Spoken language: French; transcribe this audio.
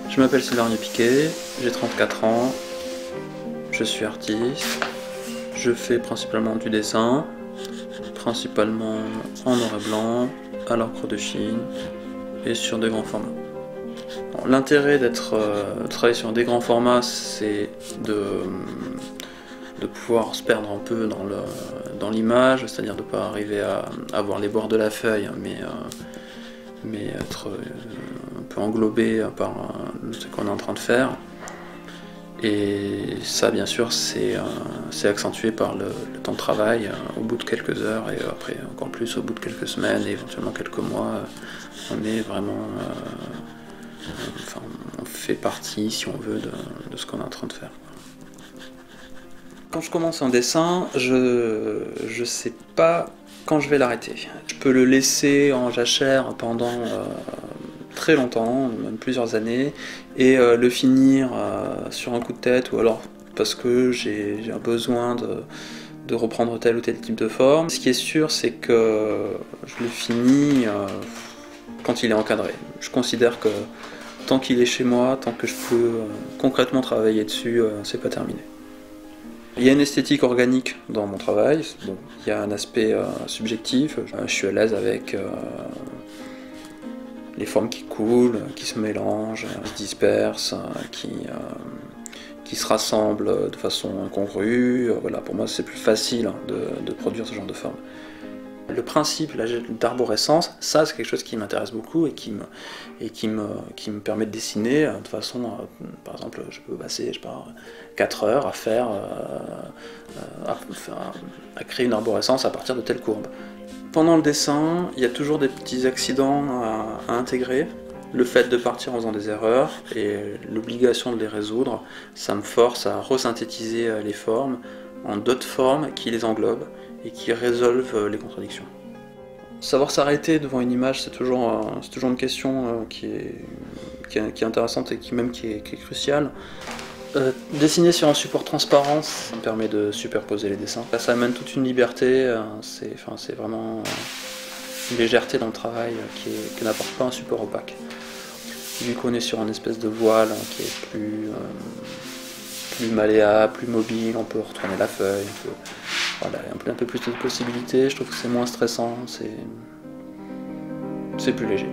Je m'appelle Sylvain Piquet, j'ai 34 ans, je suis artiste, je fais principalement du dessin, principalement en noir et blanc, à l'encre de Chine et sur de grands formats. L'intérêt d'être travailler sur des grands formats, c'est de pouvoir se perdre un peu dans l'image, c'est-à-dire de ne pas arriver à voir les bords de la feuille, mais être un peu englobé par ce qu'on est en train de faire. Et ça, bien sûr, c'est accentué par le temps de travail. Au bout de quelques heures, et après encore plus au bout de quelques semaines et éventuellement quelques mois, on est vraiment... on fait partie, si on veut, de ce qu'on est en train de faire. Quand je commence un dessin, je sais pas quand je vais l'arrêter. Je peux le laisser en jachère pendant très longtemps, même plusieurs années, et le finir sur un coup de tête, ou alors parce que j'ai un besoin de reprendre tel ou tel type de forme. Ce qui est sûr, c'est que je le finis quand il est encadré. Je considère que tant qu'il est chez moi, tant que je peux concrètement travailler dessus, c'est pas terminé. Il y a une esthétique organique dans mon travail, bon, il y a un aspect subjectif, je suis à l'aise avec les formes qui coulent, qui se mélangent, qui se dispersent, qui se rassemblent de façon incongrue. Voilà, pour moi c'est plus facile de produire ce genre de forme. Le principe d'arborescence, ça c'est quelque chose qui m'intéresse beaucoup et qui me permet de dessiner de façon, par exemple, je peux passer 4 heures à créer une arborescence à partir de telle courbe. Pendant le dessin, il y a toujours des petits accidents à intégrer. Le fait de partir en faisant des erreurs et l'obligation de les résoudre, ça me force à resynthétiser les formes en d'autres formes qui les englobent et qui résolvent les contradictions. Savoir s'arrêter devant une image, c'est toujours une question qui est intéressante et qui est cruciale. Dessiner sur un support transparent, ça me permet de superposer les dessins. Là, ça amène toute une liberté, c'est vraiment une légèreté dans le travail que n'apporte pas un support opaque. Vu qu'on est sur une espèce de voile qui est plus malléable, plus mobile, on peut retourner la feuille, voilà, un peu plus de possibilités, je trouve que c'est moins stressant, c'est plus léger.